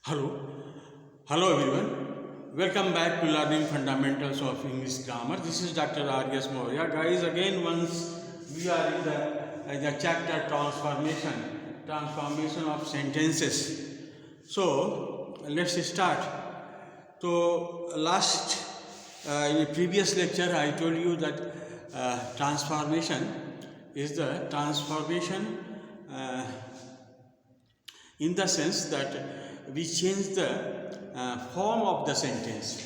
Hello, hello everyone. Welcome back to Learning Fundamentals of English Grammar. This is Dr. R.S. Moria. Guys, again once we are in the chapter transformation of sentences. So let's start. So in the previous lecture I told you that transformation is the transformation in the sense that we change the form of the sentence.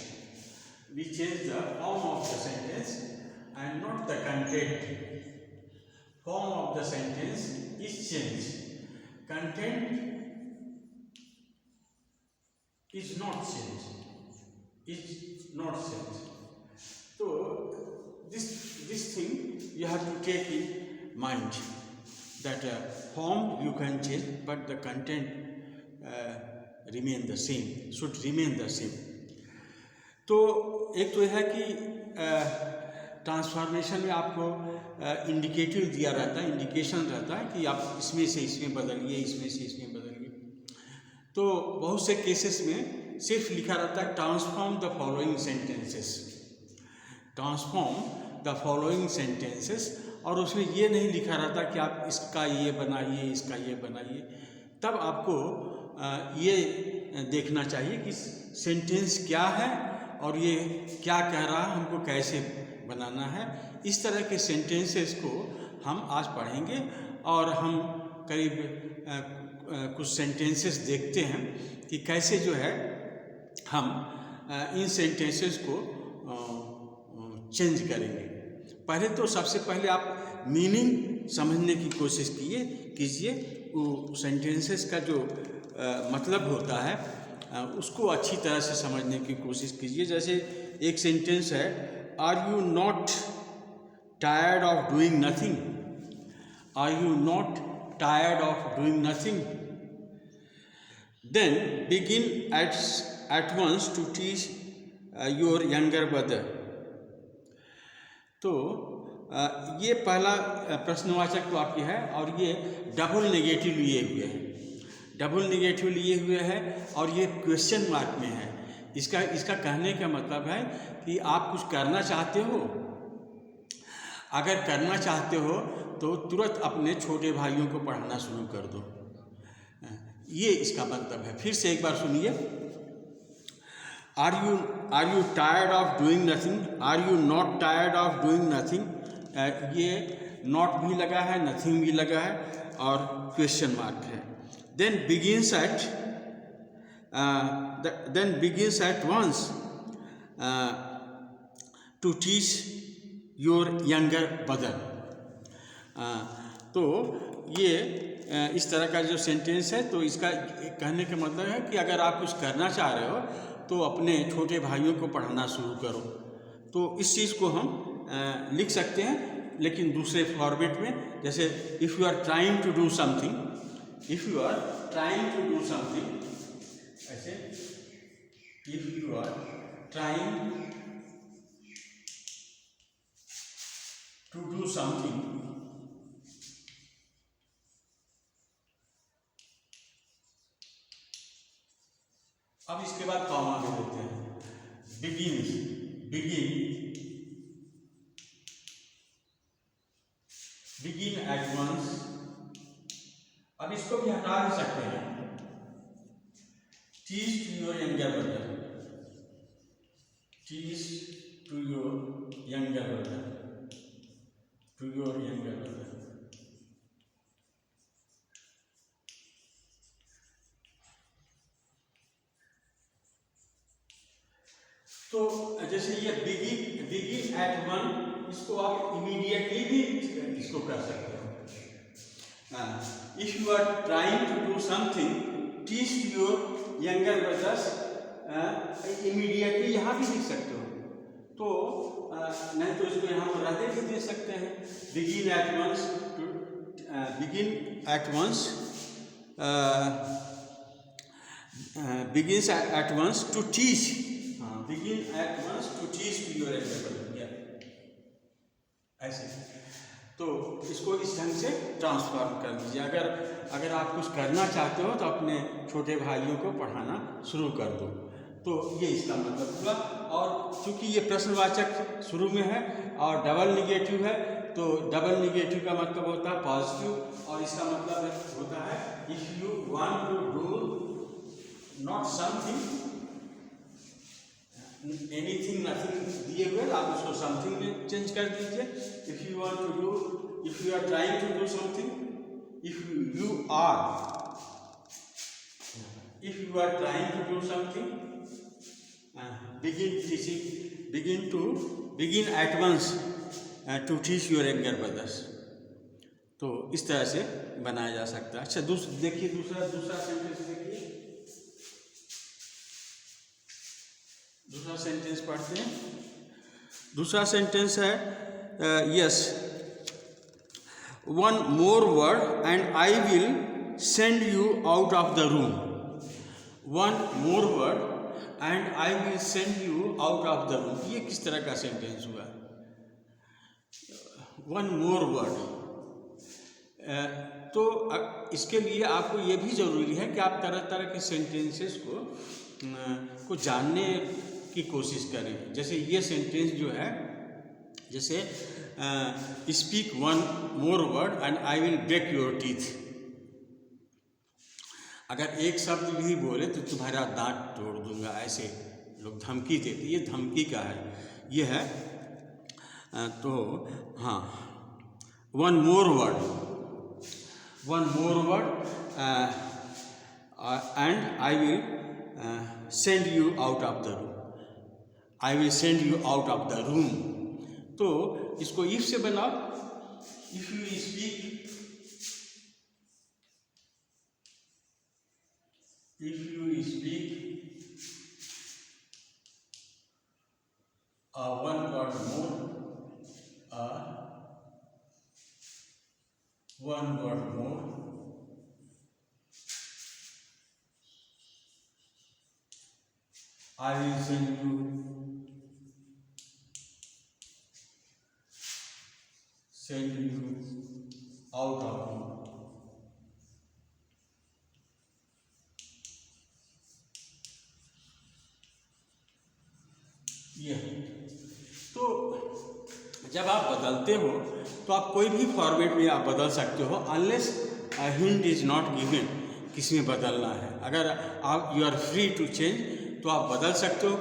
We change the form of the sentence and not the content. Form of the sentence is changed. Content is not changed. Is not changed. So this thing you have to take in mind, that form you can change but the content remain the same, should remain the same. तो एक तो है कि transformation में आपको indicative दिया रहता है, इंडिकेशन रहता है कि आप इसमें से इसमें बदलिए, इसमें से इसमें बदलिए. तो बहुत से केसेस में सिर्फ लिखा रहता है transform the following sentences, transform the following sentences, और उसमें ये नहीं लिखा रहता कि आप इसका ये बनाइए, इसका ये बनाइए. तब आपको ये देखना चाहिए कि सेंटेंस क्या है और ये क्या कह रहा है, हमको कैसे बनाना है. इस तरह के सेंटेंसेस को हम आज पढ़ेंगे और हम करीब कुछ सेंटेंसेस देखते हैं कि कैसे जो है हम इन सेंटेंसेस को चेंज करेंगे. पहले तो सबसे पहले आप मीनिंग समझने की कोशिश कीजिए. वो सेंटेंसेस का जो मतलब होता है उसको अच्छी तरह से समझने की कोशिश कीजिए. जैसे एक सेंटेंस है, are you not tired of doing nothing. Are you not tired of doing nothing. Then begin at once to teach your younger brother. तो ये पहला प्रश्नवाचक तो आपकी है और ये डबल नेगेटिव लिए हुए है, डबल नेगेटिव लिए हुए है और ये क्वेश्चन मार्क में है. इसका कहने का मतलब है कि आप कुछ करना चाहते हो. अगर करना चाहते हो तो तुरंत अपने छोटे भाइयों को पढ़ाना शुरू कर दो. ये इसका मतलब है. फिर से एक बार सुनिए. Are you tired of doing nothing. Are you not tired of doing nothing. ये नॉट भी लगा है, नथिंग भी लगा है और क्वेश्चन मार्क है. Then begins at once to teach your younger brother. तो ये इस तरह का जो सेंटेंस है, तो इसका कहने का मतलब है कि अगर आप कुछ करना चाह रहे हो तो अपने छोटे भाइयों को पढ़ाना शुरू करो. तो इस चीज़ को हम लिख सकते हैं लेकिन दूसरे फॉर्मेट में. जैसे if you are trying to do something, if you are trying to do something, ऐसे if you are trying to do something. अब इसके बाद कॉमा दे देते हैं. Begin at once. अब इसको भी हटा भी सकते हैं. Teach to your younger brother. Teach to your younger brother. To your younger brother. तो जैसे ये बिगिन एट वन, इसको आप इमीडिएटली भी इसको कर सकते हो. If you are trying to do something, teach your younger brothers, immediately यहाँ भी लिख सकते हो. तो नहीं तो इसको यहाँ पर रहते भी दे सकते हैं. Begin at once to begins at once to teach. Begin at once to teach to your younger brother. ऐसे. तो इसको इस ढंग से ट्रांसफॉर्म कर दीजिए। अगर आप कुछ करना चाहते हो तो अपने छोटे भाइयों को पढ़ाना शुरू कर दो। तो ये इसका मतलब हुआ। और चूंकि ये प्रश्नवाचक शुरू में है और डबल निगेटिव है, तो डबल निगेटिव का मतलब होता है पॉजिटिव, और इसका मतलब होता है if you want to do not something, anything nothing दिए हुए आप उसको समथिंग में चेंज कर दीजिए। If you want to do, if you are trying to do something, if you are trying to do something, begin at once to teach your younger brothers। तो इस तरह से बनाया जा सकता है। अच्छा देखिए दूसरा सेंटेंस देखिए, दूसरा सेंटेंस पढ़ते हैं। दूसरा सेंटेंस है yes, one more word and I will send you out of the room. One more word and I will send you out of the room, ये किस तरह का सेंटेंस हुआ? वन मोर वर्ड, तो इसके लिए आपको ये भी ज़रूरी है कि आप तरह तरह के सेंटेंसेस को जानने की कोशिश करें। जैसे ये सेंटेंस जो है, जैसे speak one more word and I will break your teeth. अगर एक शब्द भी बोले तो तुम्हारा दांत तोड़ दूंगा, ऐसे लोग धमकी देते, ये धमकी का है, ये है। तो हाँ, one more word and I will send you out of the room, I will send you out of the room. तो इसको इफ से बनाओ, if you speak, if you speak one word more, one word more, I will send you out of room। ये तो जब आप बदलते हो तो आप कोई भी फॉर्मेट में आप बदल सकते हो, unless hint is not given किस में बदलना है। अगर आप you are free to change तो आप बदल सकते हो,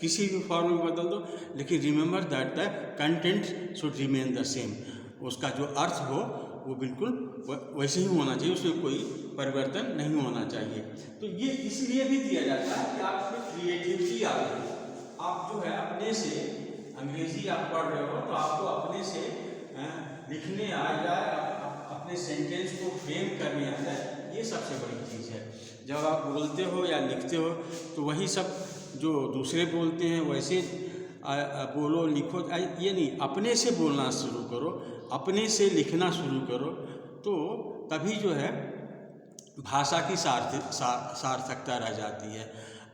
किसी भी फॉर्म में बदल दो, लेकिन remember that the content should remain the same. उसका जो अर्थ हो वो बिल्कुल वैसे ही होना चाहिए, उसमें कोई परिवर्तन नहीं होना चाहिए। तो ये इसलिए भी दिया जाता है कि आपमें क्रिएटिविटी आ रही है। आप जो है अपने से अंग्रेजी आप पढ़ रहे हो तो आपको अपने से लिखने आ जाए, अपने सेंटेंस को फ्रेम करने आ जाए, ये सबसे बड़ी चीज़ है। जब आप बोलते हो या लिखते हो तो वही सब जो दूसरे बोलते हैं वैसे बोलो लिखो, ये नहीं, अपने से बोलना शुरू करो, अपने से लिखना शुरू करो, तो तभी जो है भाषा की सार्थकता रह जाती है।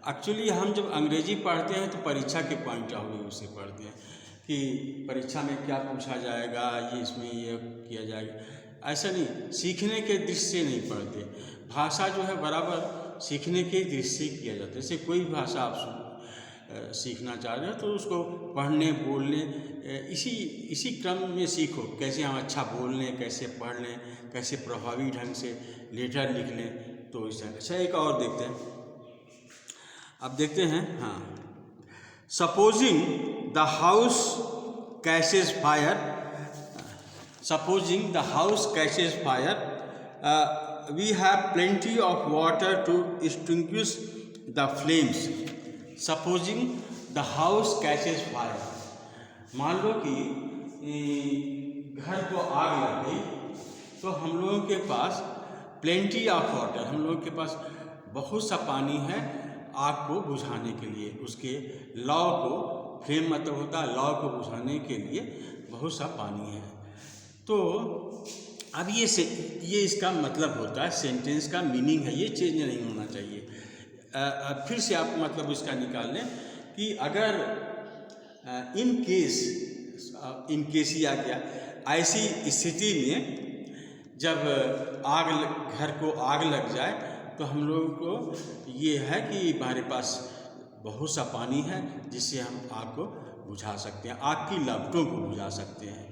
एक्चुअली हम जब अंग्रेजी पढ़ते हैं तो परीक्षा के पॉइंट ऑफ व्यू से पढ़ते हैं कि परीक्षा में क्या पूछा जाएगा, ये इसमें ये किया जाएगा, ऐसा नहीं, सीखने के दृष्टि से नहीं पढ़ते। भाषा जो है बराबर सीखने के दृष्टि से किया जाता है। जैसे कोई भी भाषा आप सीखना चाह रहे हो तो उसको पढ़ने बोलने इसी क्रम में सीखो, कैसे हम अच्छा बोल लें, कैसे पढ़ लें, कैसे प्रभावी ढंग से लेटर लिख लें। तो इस तरह। अच्छा एक और देखते हैं, अब देखते हैं। हाँ, supposing the house catches fire, supposing the house catches fire, we have plenty of water to extinguish the flames. Supposing the house catches fire, मान लो कि घर को आग लग गई तो हम लोगों के पास प्लेंटी ऑफ वाटर, हम लोगों के पास बहुत सा पानी है आग को बुझाने के लिए, उसके लौ को, फ्लेम मतलब होता है लौ को बुझाने के लिए बहुत सा पानी है। तो अब ये इसका मतलब होता है, सेंटेंस का मीनिंग है, ये चेंज नहीं होना चाहिए। फिर से आप मतलब इसका निकाल लें कि अगर इन केस ही आ गया, ऐसी स्थिति में जब घर को आग लग जाए तो हम लोगों को ये है कि हमारे पास बहुत सा पानी है जिससे हम आग को बुझा सकते हैं, आग की लपटों को बुझा सकते हैं।